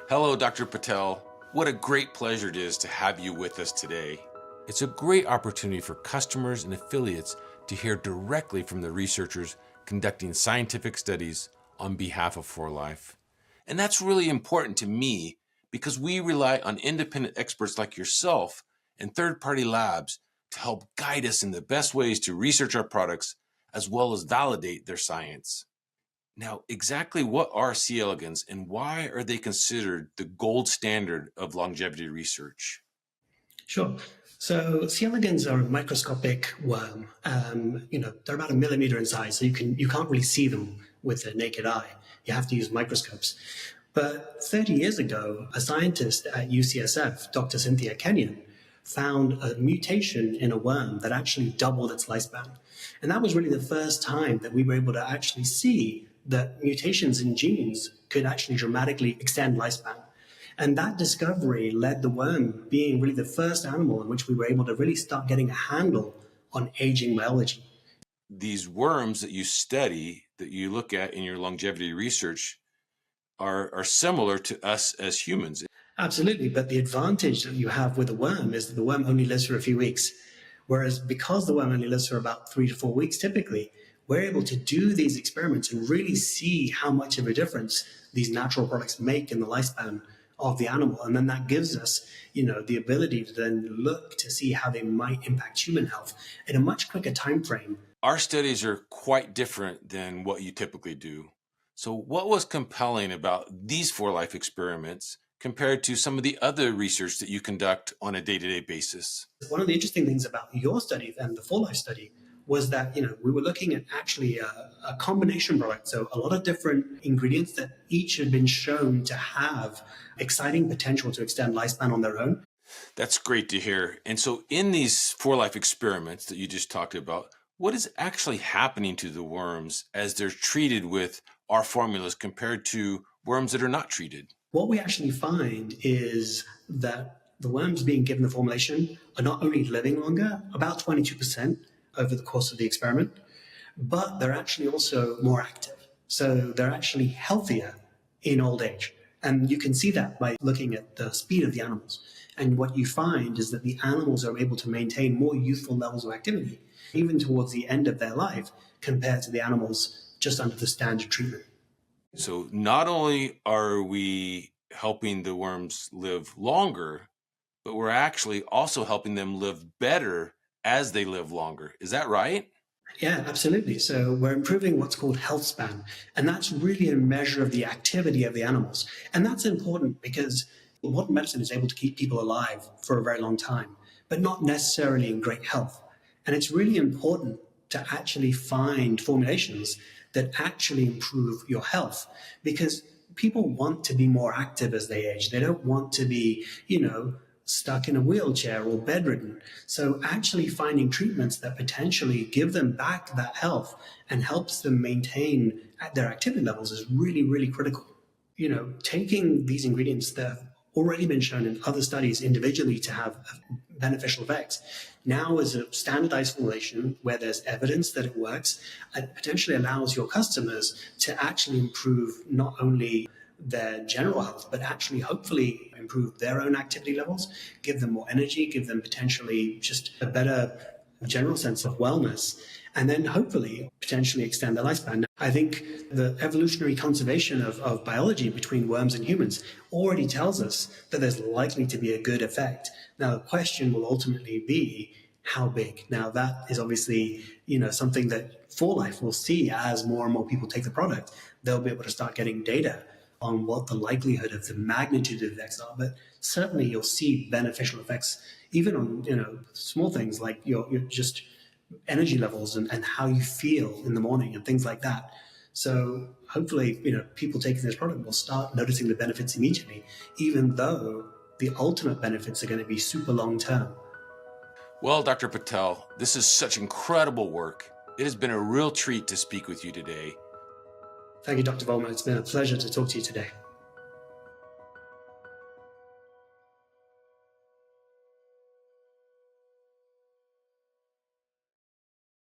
Hello, Dr. Patel. What a great pleasure it is to have you with us today. It's a great opportunity for customers and affiliates to hear directly from the researchers conducting scientific studies on behalf of 4Life. And that's really important to me because we rely on independent experts like yourself and third-party labs to help guide us in the best ways to research our products as well as validate their science. Now, exactly what are C. elegans and why are they considered the gold standard of longevity research? Sure. So C. elegans are a microscopic worm. They're about 1 millimeter in size, so you can't really see them with the naked eye. You have to use microscopes. But 30 years ago, a scientist at UCSF, Dr. Cynthia Kenyon, found a mutation in a worm that actually doubled its lifespan. And that was really the first time that we were able to actually see that mutations in genes could actually dramatically extend lifespan. And that discovery led the worm being really the first animal in which we were able to really start getting a handle on aging biology. These worms that you study, that you look at in your longevity research, are similar to us as humans. Absolutely, but the advantage that you have with a worm is that the worm only lives for a few weeks. Whereas because the worm only lives for about 3 to 4 weeks typically, we're able to do these experiments and really see how much of a difference these natural products make in the lifespan of the animal. And then that gives us, the ability to then look to see how they might impact human health in a much quicker time frame. Our studies are quite different than what you typically do. So what was compelling about these 4Life experiments compared to some of the other research that you conduct on a day-to-day basis? One of the interesting things about your study and the 4Life study was that, we were looking at actually a combination product. So a lot of different ingredients that each had been shown to have exciting potential to extend lifespan on their own. That's great to hear. And so in these 4Life experiments that you just talked about, what is actually happening to the worms as they're treated with our formulas compared to worms that are not treated? What we actually find is that the worms being given the formulation are not only living longer, about 22%, over the course of the experiment, but they're actually also more active. So they're actually healthier in old age. And you can see that by looking at the speed of the animals. And what you find is that the animals are able to maintain more youthful levels of activity, even towards the end of their life, compared to the animals just under the standard treatment. So not only are we helping the worms live longer, but we're actually also helping them live better as they live longer. Is that right? Yeah, absolutely. So we're improving what's called health span, and that's really a measure of the activity of the animals. And that's important because modern medicine is able to keep people alive for a very long time, but not necessarily in great health. And it's really important to actually find formulations that actually improve your health, because people want to be more active as they age. They don't want to be, stuck in a wheelchair or bedridden. So actually finding treatments that potentially give them back that health and helps them maintain their activity levels is really, really critical. Taking these ingredients that have already been shown in other studies individually to have beneficial effects, now as a standardized formulation where there's evidence that it works, it potentially allows your customers to actually improve not only their general health, but actually hopefully improve their own activity levels, give them more energy, give them potentially just a better general sense of wellness, and then hopefully potentially extend their lifespan. I think the evolutionary conservation of biology between worms and humans already tells us that there's likely to be a good effect. Now, the question will ultimately be how big. Now, that is obviously, something that 4Life will see as more and more people take the product. They'll be able to start getting data on what the likelihood of the magnitude of effects are, but certainly you'll see beneficial effects even on small things like your just energy levels and how you feel in the morning and things like that. So hopefully people taking this product will start noticing the benefits immediately, even though the ultimate benefits are going to be super long term. Well, Dr. Patel, this is such incredible work. It has been a real treat to speak with you today. Thank you, Dr. Vollmer. It's been a pleasure to talk to you today.